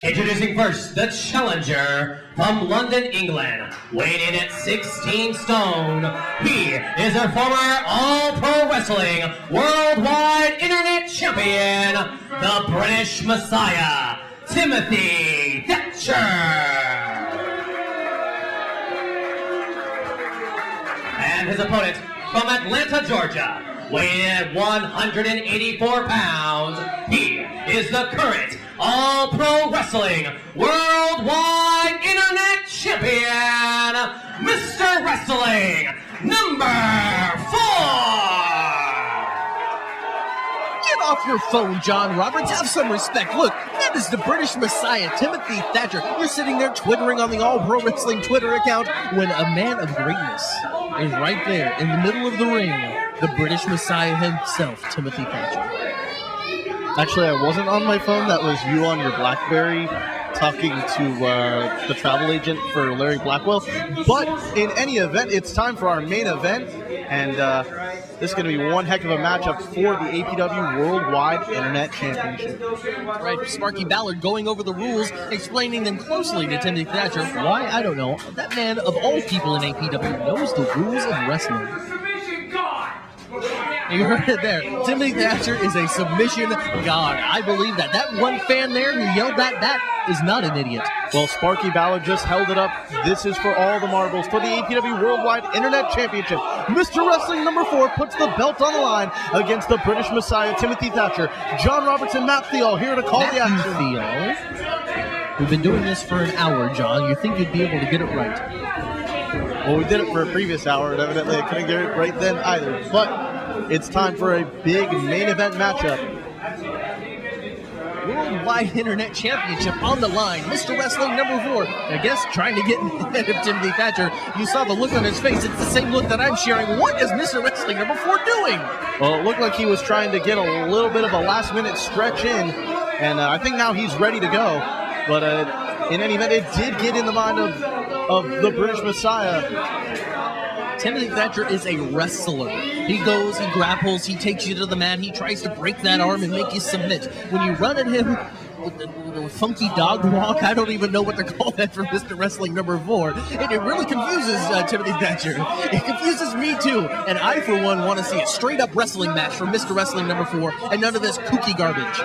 Introducing first, the challenger from London, England, weighing in at 16 stone. He is a former All-Pro Wrestling Worldwide Internet Champion, the British Messiah, Timothy Thatcher. And his opponent from Atlanta, Georgia, weighing in at 184 pounds. He is the current All-Pro Wrestling Worldwide Internet Champion, Mr. Wrestling #4! Get off your phone, John Roberts. Have some respect. Look, that is the British Messiah, Timothy Thatcher. You're sitting there twittering on the All-Pro Wrestling Twitter account when a man of greatness is right there in the middle of the ring, the British Messiah himself, Timothy Thatcher. Actually, I wasn't on my phone. That was you on your BlackBerry talking to the travel agent for Larry Blackwell. But in any event, it's time for our main event. And this is going to be one heck of a matchup for the APW Worldwide Internet Championship. Right, Sparky Ballard going over the rules, explaining them closely to Timothy Thatcher. Why? I don't know. That man, of all people in APW, knows the rules of wrestling. You heard it there. Timothy Thatcher is a submission god. I believe that. That one fan there who yelled that is not an idiot. Well, Sparky Ballard just held it up. This is for all the marbles for the APW Worldwide Internet Championship. Mr. Wrestling #4 puts the belt on the line against the British Messiah, Timothy Thatcher. John Roberts and Matt Thiel here to call the action. Thiel? We've been doing this for an hour, John. You think you'd be able to get it right? Well, we did it for a previous hour, and evidently I couldn't get it right then either. But it's time for a big main event matchup. Worldwide Internet Championship on the line. Mr. Wrestling #4. I guess trying to get ahead of Timothy Thatcher. You saw the look on his face. It's the same look that I'm sharing. What is Mr. Wrestling #4 doing? Well, it looked like he was trying to get a little bit of a last-minute stretch in, and I think now he's ready to go. But in any event, it did get in the mind of the British Messiah. Timothy Thatcher is a wrestler. He goes, he grapples, he takes you to the mat, he tries to break that arm and make you submit. When you run at him with the funky dog walk, I don't even know what to call that for Mr. Wrestling #4. It really confuses Timothy Thatcher. It confuses me too. And I, for one, want to see a straight-up wrestling match from Mr. Wrestling #4 and none of this kooky garbage.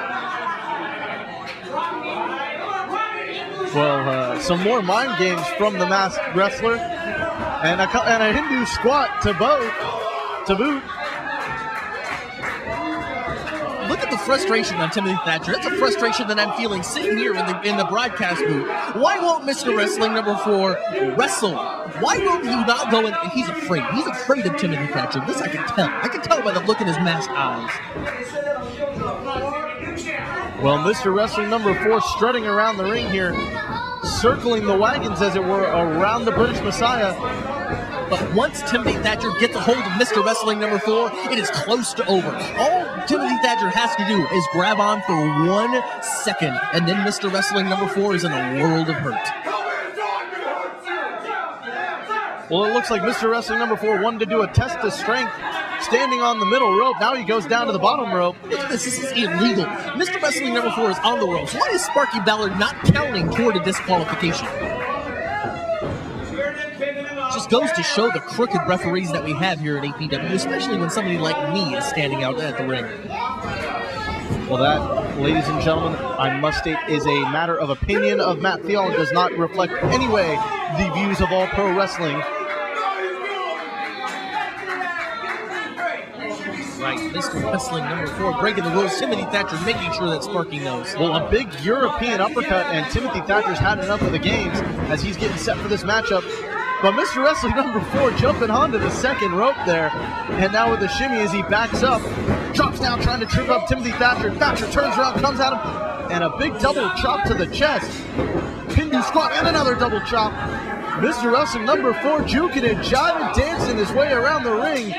Well, some more mind games from the masked wrestler. And a Hindu squat to boot. Look at the frustration on Timothy Thatcher. That's a frustration that I'm feeling sitting here in the broadcast booth. Why won't Mr. Wrestling #4 wrestle? Why won't he not go in? He's afraid. He's afraid of Timothy Thatcher. This I can tell. I can tell by the look in his masked eyes. Well, Mr. Wrestling #4 strutting around the ring here, circling the wagons, as it were, around the British Messiah. But once Timothy Thatcher gets a hold of Mr. Wrestling #4, it is close to over. All Timothy Thatcher has to do is grab on for 1 second, and then Mr. Wrestling #4 is in a world of hurt. Well, it looks like Mr. Wrestling #4 wanted to do a test of strength, standing on the middle rope. Now he goes down to the bottom rope. Look at this. This is illegal. Mr. Wrestling #4 is on the ropes. Why is Sparky Ballard not counting toward a disqualification? Just goes to show the crooked referees that we have here at APW, especially when somebody like me is standing out at the ring. Well, that, ladies and gentlemen, I must state, is a matter of opinion of Matt Thiel and does not reflect in any way the views of All Pro Wrestling. Right, Mr. Wrestling #4 breaking the rules. Timothy Thatcher making sure that Sparky knows. Well, a big European uppercut, and Timothy Thatcher's had enough of the games as he's getting set for this matchup. But Mr. Wrestling #4 jumping onto the second rope there, and now with the shimmy as he backs up, drops down trying to trip up Timothy Thatcher. Thatcher turns around, comes at him, and a big double chop to the chest. Hindu squat and another double chop. Mr. Wrestling #4 juking and jiving, dancing his way around the ring.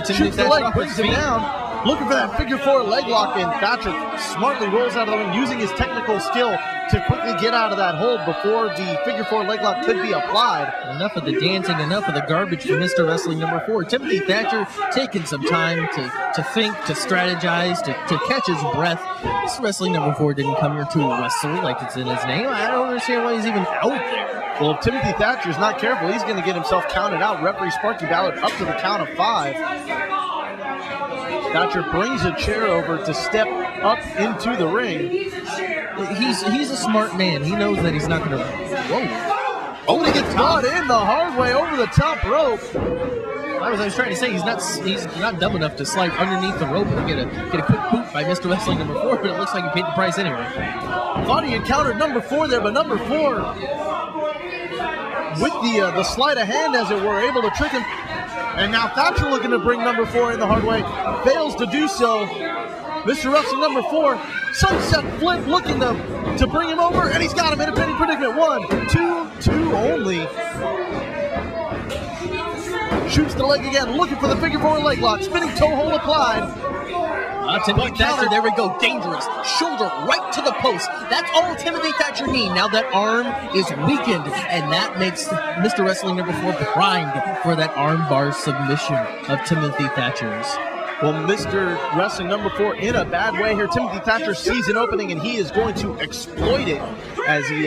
Shoots the leg, brings him down. looking for that figure four leg lock, and Thatcher smartly rolls out of the ring using his technical skill to quickly get out of that hold before the figure four leg lock could be applied. Enough of the dancing, enough of the garbage from Mr. Wrestling number 4. Timothy Thatcher taking some time to think, to strategize, to catch his breath. Mr. Wrestling number 4 didn't come here to wrestle like it's in his name. I don't understand why he's even out there. Well, if Timothy Thatcher's not careful, he's going to get himself counted out. Referee Sparky Ballard up to the count of 5. Thatcher brings a chair over to step up into the ring. He's a smart man. He knows that he's not going to... Whoa. Oh, he gets caught in the hard way over the top rope. I was trying to say he's not dumb enough to slide underneath the rope and get a quick boot by Mr. Wrestling number 4, but it looks like he paid the price anyway. Thought he encountered number 4 there, but number 4, with the sleight of hand, as it were, able to trick him. And now Thatcher looking to bring number 4 in the hard way, fails to do so. Mr. Wrestling number 4, sunset flip, looking to bring him over, and he's got him in a pinning predicament. 1, 2 only. Shoots the leg again, looking for the figure four leg lock, spinning toe hold applied. Timothy Thatcher, there we go, dangerous. Shoulder right to the post. That's all Timothy Thatcher needs. Now that arm is weakened, and that makes Mr. Wrestling number 4 primed for that arm bar submission of Timothy Thatcher's. Well, Mr. Wrestling number 4 in a bad way here. Timothy Thatcher sees an opening, and he is going to exploit it as he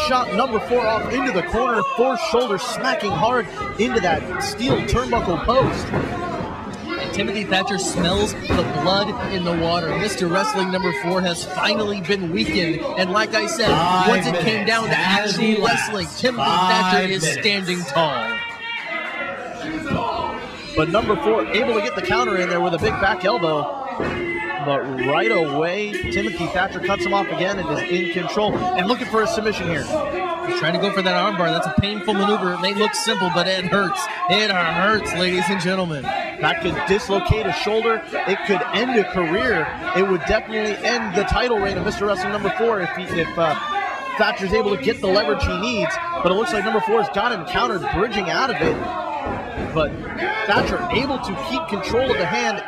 shot number 4 off into the corner, 4 shoulders smacking hard into that steel turnbuckle post. And Timothy Thatcher smells the blood in the water. Mr. Wrestling number 4 has finally been weakened, and like I said, once it came down to actual wrestling, Timothy Thatcher is standing tall. But number 4 able to get the counter in there with a big back elbow. But right away, Timothy Thatcher cuts him off again and is in control. And looking for a submission here. He's trying to go for that armbar. That's a painful maneuver. It may look simple, but it hurts. It hurts, ladies and gentlemen. That could dislocate a shoulder. It could end a career. It would definitely end the title reign of Mr. Wrestling number 4 if Thatcher's able to get the leverage he needs. But it looks like number 4's got him countered, bridging out of it. But Thatcher able to keep control of the hand,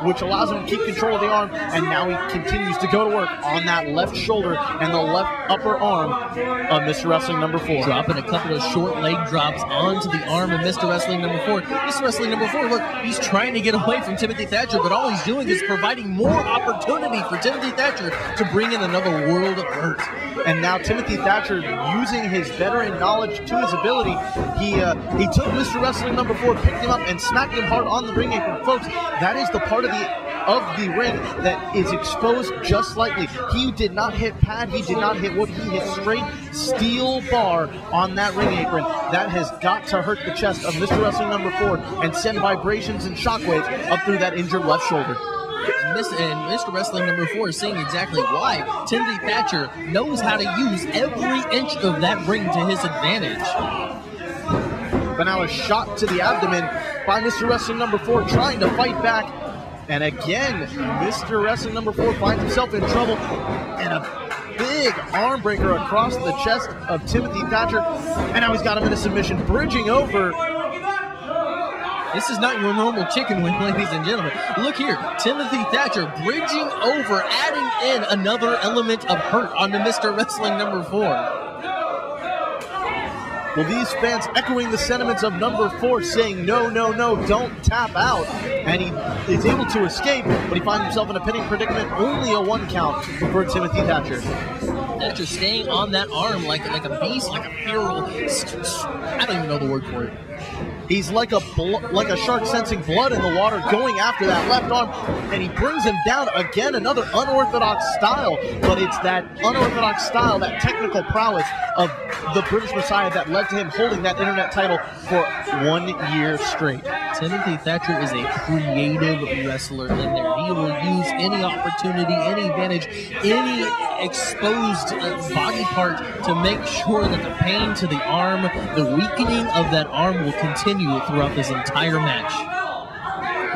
which allows him to keep control of the arm, and now he continues to go to work on that left shoulder and the left upper arm of Mr. Wrestling number 4. Dropping a couple of short leg drops onto the arm of Mr. Wrestling number 4. Mr. Wrestling number 4, look, he's trying to get away from Timothy Thatcher, but all he's doing is providing more opportunity for Timothy Thatcher to bring in another world of hurt. And now Timothy Thatcher, using his veteran knowledge to his ability, he took Mr. Wrestling number 4, picked him up, and smacked him hard on the ring apron. Folks, that is the part of the ring that is exposed just slightly. He did not hit pad, he did not hit wood, he hit straight steel bar on that ring apron. That has got to hurt the chest of Mr. Wrestling number 4 and send vibrations and shockwaves up through that injured left shoulder. And Mr. Wrestling number 4 is seeing exactly why Timothy Thatcher knows how to use every inch of that ring to his advantage. But now a shot to the abdomen by Mr. Wrestling number 4, trying to fight back. And again, Mr. Wrestling number 4 finds himself in trouble. And a big arm breaker across the chest of Timothy Thatcher. And now he's got him in a submission, bridging over. This is not your normal chicken wing, ladies and gentlemen. Look here, Timothy Thatcher bridging over, adding in another element of hurt onto Mr. Wrestling number 4. Well, these fans echoing the sentiments of number 4, saying, no, no, no, don't tap out. And he is able to escape, but he finds himself in a pinning predicament. Only a 1 count for Timothy Thatcher. Thatcher staying on that arm like a beast, like a feral. I don't even know the word for it. He's like a shark sensing blood in the water, going after that left arm, and he brings him down again. Another unorthodox style, but it's that unorthodox style, that technical prowess of the British Messiah that led to him holding that internet title for 1 year straight. Timothy Thatcher is a creative wrestler in there. He will use any opportunity, any advantage, any exposed body part to make sure that the pain to the arm, the weakening of that arm will continue throughout this entire match.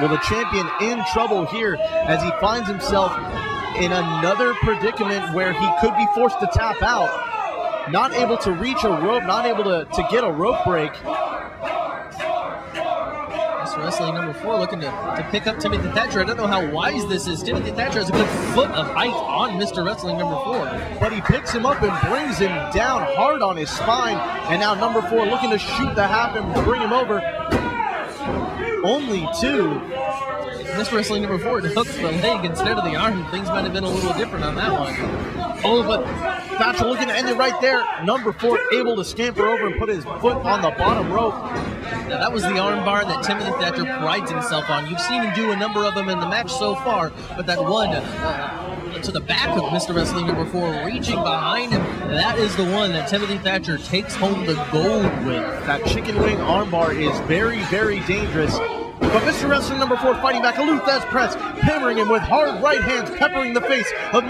Well, the champion in trouble here as he finds himself in another predicament where he could be forced to tap out. Not able to reach a rope, not able to get a rope break. Mr. Mr. Wrestling number 4 looking to pick up Timothy Thatcher. I don't know how wise this is. Timothy Thatcher has a good foot of height on Mr. Wrestling number 4. But he picks him up and brings him down hard on his spine. And now number 4 looking to shoot the half and bring him over. Only 2. Mr. Wrestling number 4 hooks the leg instead of the arm. Things might have been a little different on that one. Oh, but Thatcher looking to end it right there. Number 4 able to scamper over and put his foot on the bottom rope. Now, that was the arm bar that Timothy Thatcher prides himself on. You've seen him do a number of them in the match so far, but that one to the back of Mr. Wrestling number 4, reaching behind him, that is the one that Timothy Thatcher takes home the gold with. That chicken wing arm bar is very, very dangerous. But Mr. Wrestling number 4 fighting back, a Luthez press, hammering him with hard right hands, peppering the face of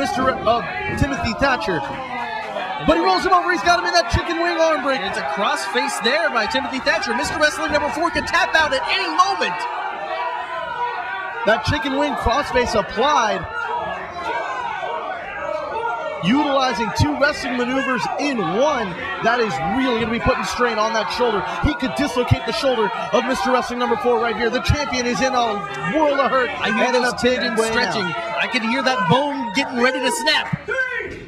Timothy Thatcher. But he rolls him over, he's got him in that chicken wing arm break. It's a cross face there by Timothy Thatcher. Mr. Wrestling number 4 could tap out at any moment. That chicken wing crossface applied, utilizing 2 wrestling maneuvers in one. That is really going to be putting strain on that shoulder. He could dislocate the shoulder of Mr. Wrestling number 4 right here. The champion is in a world of hurt. I hear those tendons stretching. I can hear that bone getting ready to snap.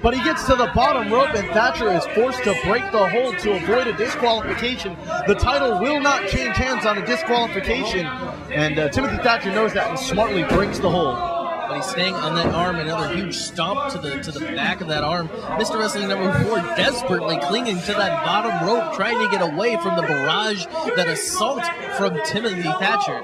But he gets to the bottom rope, and Thatcher is forced to break the hold to avoid a disqualification. The title will not change hands on a disqualification, and Timothy Thatcher knows that and smartly breaks the hold. But he's staying on that arm, another huge stomp to the back of that arm. Mr. Wrestling number 4 desperately clinging to that bottom rope, trying to get away from the barrage, that assault from Timothy Thatcher.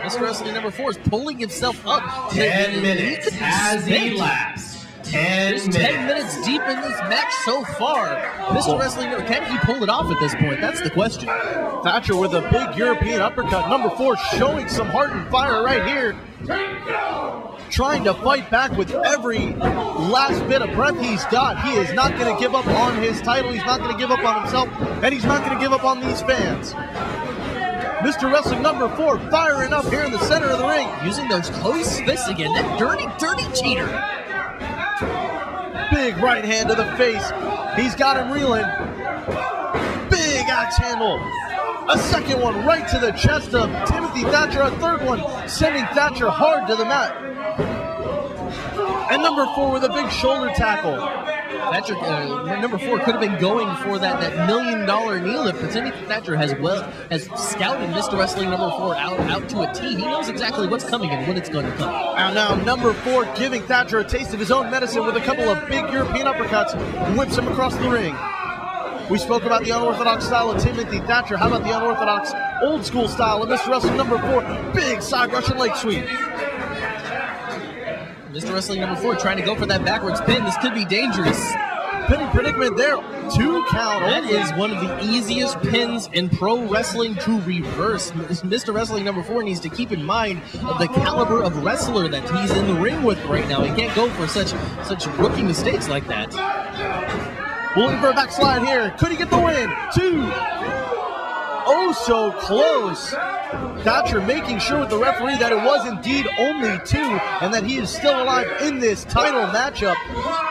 Mr. Wrestling number 4 is pulling himself up. 10 minutes has elapsed. 10 minutes deep in this match so far. Mr. Wrestling, can he pull it off at this point? That's the question. Thatcher with a big European uppercut. Number 4 showing some heart and fire right here. Trying to fight back with every last bit of breath he's got. He is not going to give up on his title. He's not going to give up on himself. And he's not going to give up on these fans. Mr. Wrestling number 4 firing up here in the center of the ring. Using those close fists again. That dirty, dirty cheater. Big right hand to the face. He's got him reeling. Big axe handle. A second one right to the chest of Timothy Thatcher. A third one sending Thatcher hard to the mat. And number 4 with a big shoulder tackle. Thatcher, number 4 could have been going for that $1 million knee lift, but Timothy Thatcher has scouted Mr. Wrestling number 4 out to a T. He knows exactly what's coming and when it's going to come. And now number 4 giving Thatcher a taste of his own medicine with a couple of big European uppercuts, whips him across the ring. We spoke about the unorthodox style of Timothy Thatcher. How about the unorthodox old school style of Mr. Wrestling number 4? Big side Russian leg sweep. Mr. Wrestling number 4 trying to go for that backwards pin. This could be dangerous. Pinning predicament there. 2 count. That is one of the easiest pins in pro wrestling to reverse. Mr. Wrestling number 4 needs to keep in mind of the caliber of wrestler that he's in the ring with right now. He can't go for such rookie mistakes like that. Looking for a backslide here. Could he get the win? 2. Oh, so close. Thatcher making sure with the referee that it was indeed only 2 and that he is still alive in this title matchup.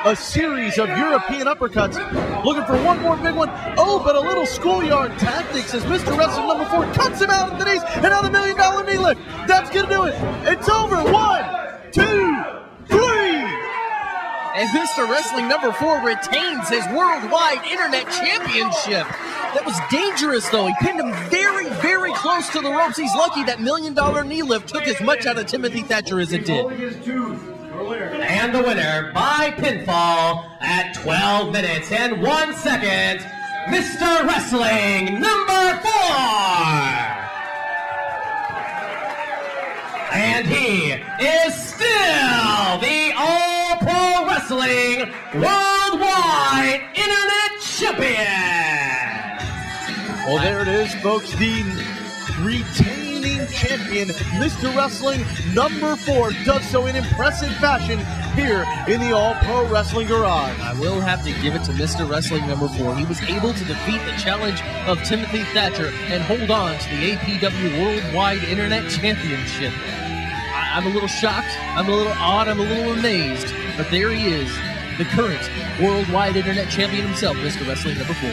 A series of European uppercuts. Looking for one more big one. Oh, but a little schoolyard tactics as Mr. Wrestling number 4 cuts him out at the knees. And now the $1 million knee lift. That's going to do it. It's over. 1, 2, 3. And Mr. Wrestling number 4 retains his worldwide internet championship. That was dangerous, though. He pinned him very, very close to the ropes. He's lucky that $1 million knee lift took as much out of Timothy Thatcher as it did. And the winner by pinfall at 12 minutes and 1 second, Mr. Wrestling number 4. And he is still the All-Pro Wrestling Worldwide Internet Champion. Well, there it is, folks. The retaining champion, Mr. Wrestling number 4, does so in impressive fashion here in the All-Pro Wrestling Garage. I will have to give it to Mr. Wrestling number 4. He was able to defeat the challenge of Timothy Thatcher and hold on to the APW Worldwide Internet Championship. I'm a little shocked, I'm a little awed, I'm a little amazed, but there he is, the current Worldwide Internet Champion himself, Mr. Wrestling number 4.